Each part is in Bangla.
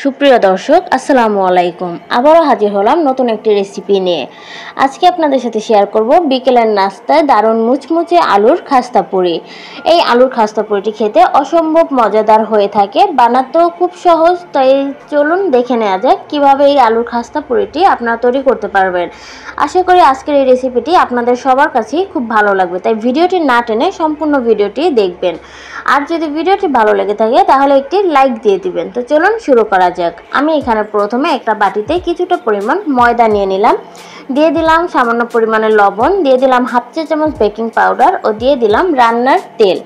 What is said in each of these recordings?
সুপ্রিয় দর্শক আসসালামু আলাইকুম। আবারও হাজির হলাম নতুন একটি রেসিপি নিয়ে। আজকে আপনাদের সাথে শেয়ার করব বিকেলের নাস্তায় দারুণ মুচমুচে আলুর খাস্তা পুরি। এই আলুর খাস্তা পুরিটি খেতে অসম্ভব মজাদার হয়ে থাকে, বানাতেও খুব সহজ। তাই চলুন দেখে নেওয়া যাক কীভাবে এই আলুর খাস্তা পুরিটি আপনারা তৈরি করতে পারবেন। আশা করি আজকের এই রেসিপিটি আপনাদের সবার কাছেই খুব ভালো লাগবে, তাই ভিডিওটি না টেনে সম্পূর্ণ ভিডিওটি দেখবেন। আর যদি ভিডিওটি ভালো লেগে থাকে তাহলে একটি লাইক দিয়ে দিবেন। তো চলুন শুরু করা যাক। আমি এখানে প্রথমে একটা বাটিতে কিছুটা পরিমাণ ময়দা নিয়ে নিলাম, দিয়ে দিলাম সামান্য পরিমাণে লবণ, দিয়ে দিলাম হাফ চা চামচ বেকিং পাউডার ও দিয়ে দিলাম রান্নার তেল।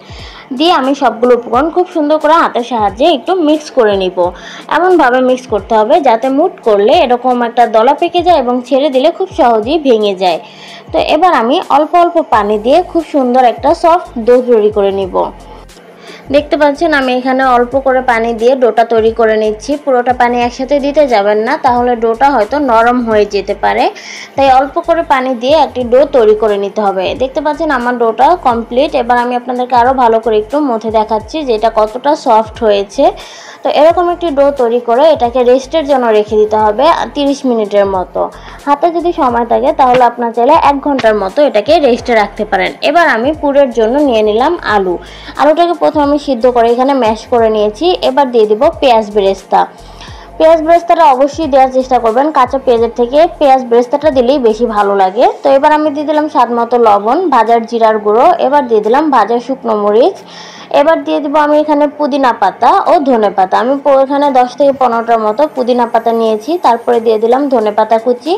দিয়ে আমি সবগুলো উপকরণ খুব সুন্দর করে হাতের সাহায্যে একটু মিক্স করে নিব। এমনভাবে মিক্স করতে হবে যাতে মুঠ করলে এরকম একটা দলা পেকে যায় এবং ছেড়ে দিলে খুব সহজেই ভেঙে যায়। তো এবার আমি অল্প অল্প পানি দিয়ে খুব সুন্দর একটা সফট ডো তৈরি করে নিব। দেখতে পাচ্ছেন আমি এখানে অল্প করে পানি দিয়ে ডোটা তৈরি করে নিচ্ছি। পুরোটা পানি একসাথে দিতে যাবেন না, তাহলে ডোটা হয়তো নরম হয়ে যেতে পারে। তাই অল্প করে পানি দিয়ে একটি ডো তৈরি করে নিতে হবে। দেখতে পাচ্ছেন আমার ডোটা কমপ্লিট। এবার আমি আপনাদেরকে আরও ভালো করে একটু মথে দেখাচ্ছি যে এটা কতটা সফট হয়েছে। তো এরকম একটি ডো তৈরি করে এটাকে রেস্টের জন্য রেখে দিতে হবে 30 মিনিটের মতো। হাতে যদি সময় থাকে তাহলে আপনার চাইলে 1 ঘন্টার মতো এটাকে রেস্টে রাখতে পারেন। এবার আমি পুরের জন্য নিয়ে নিলাম আলুটাকে প্রথমে আমি সিদ্ধ করে এখানে ম্যাশ করে নিয়েছি। এবার দিয়ে দিব পেঁয়াজ বেরেস্তা। পেঁয়াজ বেরেস্তাটা অবশ্যই দেওয়ার চেষ্টা করবেন, কাঁচা পেঁয়াজের থেকে পেঁয়াজ বেরেস্তাটা দিলেই বেশি ভালো লাগে। তো এবার আমি দিয়ে দিলাম স্বাদ মতো লবণ, ভাজার জিরার গুঁড়ো, এবার দিয়ে দিলাম ভাজা শুকনো মরিচ। এবার দিয়ে দিব আমি এখানে পুদিনা পাতা ও ধনে পাতা। আমি এখানে 10 থেকে 15টার মতো পুদিনা পাতা নিয়েছি। তারপরে দিয়ে দিলাম ধনে পাতা কুচি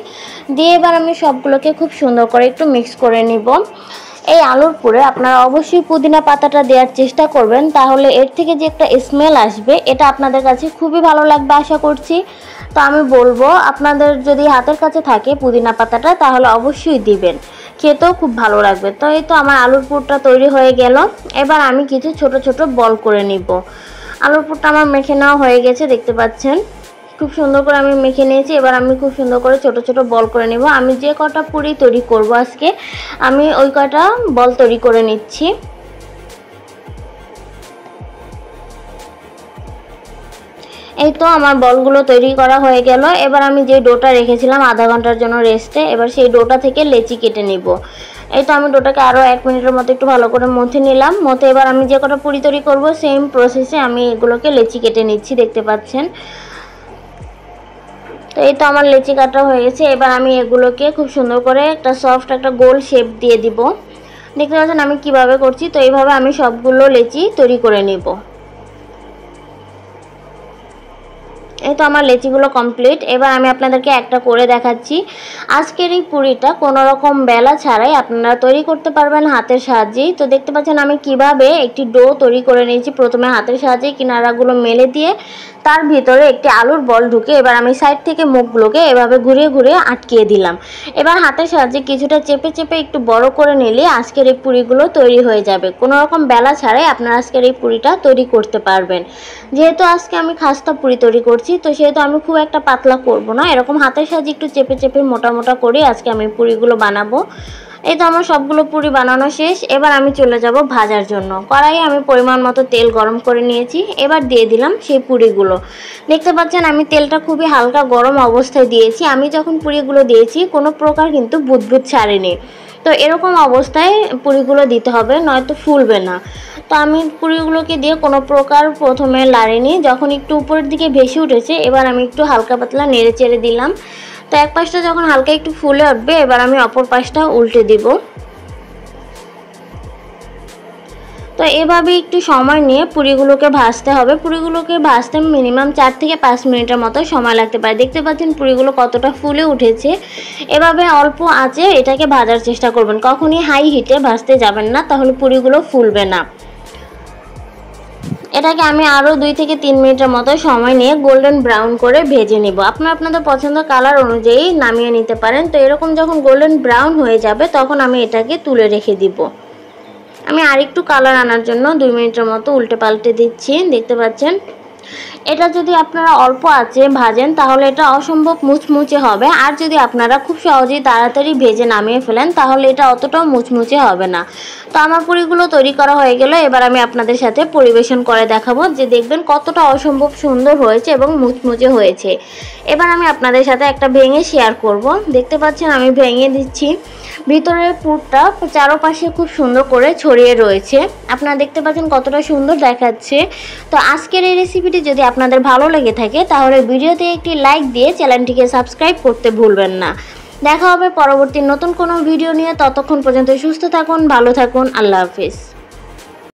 দিয়ে এবার আমি সবগুলোকে খুব সুন্দর করে একটু মিক্স করে নিব। এই আলুর পুরে আপনারা অবশ্যই পুদিনা পাতাটা দেওয়ার চেষ্টা করবেন, তাহলে এর থেকে যে একটা স্মেল আসবে এটা আপনাদের কাছে খুবই ভালো লাগবে আশা করছি। তো আমি বলবো আপনাদের যদি হাতের কাছে থাকে পুদিনা পাতাটা তাহলে অবশ্যই দিবেন, খেতেও খুব ভালো লাগবে। তো এই তো আমার আলুর পুরটা তৈরি হয়ে গেল। এবার আমি কিছু ছোট ছোট বল করে নিব। আলুর পুরটা আমার মেখে নেওয়া হয়ে গেছে, দেখতে পাচ্ছেন খুব সুন্দর করে আমি মেখে নিয়েছি। এবার আমি খুব সুন্দর করে ছোট ছোট বল করে নেব। আমি যে কটা পুরি তৈরি করব আজকে আমি ওই কটা বল তৈরি করে নিচ্ছি। এই তো আমার বলগুলো তৈরি করা হয়ে গেল। এবার আমি যে ডোটা রেখেছিলাম আধা ঘন্টার জন্য রেস্টে, এবার সেই ডোটা থেকে লেচি কেটে নিব। এই তো আমি ডোটাকে আরও 1 মিনিটের মতো একটু ভালো করে মথে নিলাম। মথে এবার আমি যে কটা পুরি তৈরি করব সেম প্রসেসে আমি এগুলোকে লেচি কেটে নিচ্ছি, দেখতে পাচ্ছেন। তো এই তো আমার লেচি কাটা হয়ে গেছে। এবার আমি এগুলোকে খুব সুন্দর করে একটা সফট একটা গোল শেপ দিয়ে দিব। দেখতে পাচ্ছেন আমি কিভাবে করছি। তো এইভাবে আমি সবগুলো লেচি তৈরি করে নিব। এই তো আমার লেচিগুলো কমপ্লিট। এবার আমি আপনাদেরকে একটা করে দেখাচ্ছি। আজকের এই পুরিটা কোনো রকম বেলা ছাড়াই আপনারা তৈরি করতে পারবেন হাতের সাহায্যেই। তো দেখতে পাচ্ছেন আমি কিভাবে একটি ডো তৈরি করে নিয়েছি। প্রথমে হাতের সাহায্যে কিনারাগুলো মেলে দিয়ে তার ভিতরে একটি আলুর বল ঢুকে এবার আমি সাইড থেকে মুখগুলোকে এভাবে ঘুরিয়ে ঘুরিয়ে আটকিয়ে দিলাম। এবার হাতের সাহায্যে কিছুটা চেপে চেপে একটু বড় করে নিলে আজকের এই পুরিগুলো তৈরি হয়ে যাবে। কোনো রকম বেলা ছাড়াই আপনারা আজকের এই পুরিটা তৈরি করতে পারবেন। যেহেতু আজকে আমি খাস্তা পুরি তৈরি করছি তো সেহেতু আমি খুব একটা পাতলা করব না, এরকম হাতের সাহায্যে একটু চেপে চেপে মোটা মোটা করে আজকে আমি পুরিগুলো বানাবো। এই তো আমার সবগুলো পুরি বানানো শেষ। এবার আমি চলে যাব ভাজার জন্য। কড়াইয়ে আমি পরিমাণ মতো তেল গরম করে নিয়েছি। এবার দিয়ে দিলাম সেই পুরিগুলো। দেখতে পাচ্ছেন আমি তেলটা খুবই হালকা গরম অবস্থায় দিয়েছি। আমি যখন পুরিগুলো দিয়েছি কোনো প্রকার কিন্তু বুদবুদ ছাড়েনি। তো এরকম অবস্থায় পুরিগুলো দিতে হবে, নয়তো ফুলবে না। তো আমি পুরিগুলোকে দিয়ে কোনো প্রকার প্রথমে লাড়িনি। যখন একটু উপরের দিকে ভেসে উঠেছে এবার আমি একটু হালকা পাতলা নেড়ে চেড়ে দিলাম। তো এক পাশটা যখন হালকা একটু ফুলে উঠবে এবার আমি অপর পাশটা উল্টে দিব। তো এভাবে একটু সময় নিয়ে পুরিগুলোকে ভাজতে হবে। পুরিগুলোকে ভাজতে মিনিমাম 4 থেকে 5 মিনিটের মতো সময় লাগতে পারে। দেখতে পাচ্ছেন পুরিগুলো কতটা ফুলে উঠেছে। এভাবে অল্প আঁচে এটাকে ভাজার চেষ্টা করবেন, কখনই হাই হিটে ভাজতে যাবেন না, তাহলে পুরিগুলো ফুলবে না। এটাকে আমি আরও 2 থেকে 3 মিনিটের মতো সময় নিয়ে গোল্ডেন ব্রাউন করে ভেজে নিব। আপনারা আপনাদের পছন্দ কালার অনুযায়ী নামিয়ে নিতে পারেন। তো এরকম যখন গোল্ডেন ব্রাউন হয়ে যাবে তখন আমি এটাকে তুলে রেখে দিব। আমি আরেকটু কালার আনার জন্য 2 মিনিটের মতো উল্টে পাল্টে দিচ্ছি, দেখতে পাচ্ছেন। এটা যদি আপনারা অল্প আঁচে ভাজেন তাহলে এটা অসম্ভব মুচমুচে হবে, আর যদি আপনারা খুব সহজেই তাড়াতাড়ি ভেজে নামিয়ে ফেলেন তাহলে এটা অতটাও মুচমুচে হবে না। তো আমার পুরিগুলো তৈরি করা হয়ে গেল, এবার আমি আপনাদের সাথে পরিবেশন করে দেখাবো যে দেখবেন কতটা অসম্ভব সুন্দর হয়েছে এবং মুচমুচে হয়েছে। এবার আমি আপনাদের সাথে একটা ভেঙে শেয়ার করব। দেখতে পাচ্ছেন আমি ভেঙে দিচ্ছি। ভিতরের পুরটা চারপাশে খুব সুন্দর করে ছড়িয়ে রয়েছে, আপনারা দেখতে পাচ্ছেন কতটা সুন্দর দেখাচ্ছে। তো আজকের এই রেসিপিটি যদি আপনাদের ভালো লেগে থাকে তাহলে ভিডিওতে একটি লাইক দিয়ে চ্যানেলটিকে সাবস্ক্রাইব করতে ভুলবেন না। দেখা হবে পরবর্তী নতুন কোনো ভিডিও নিয়ে, ততক্ষণ পর্যন্ত সুস্থ থাকুন, ভালো থাকুন, আল্লাহ হাফেজ।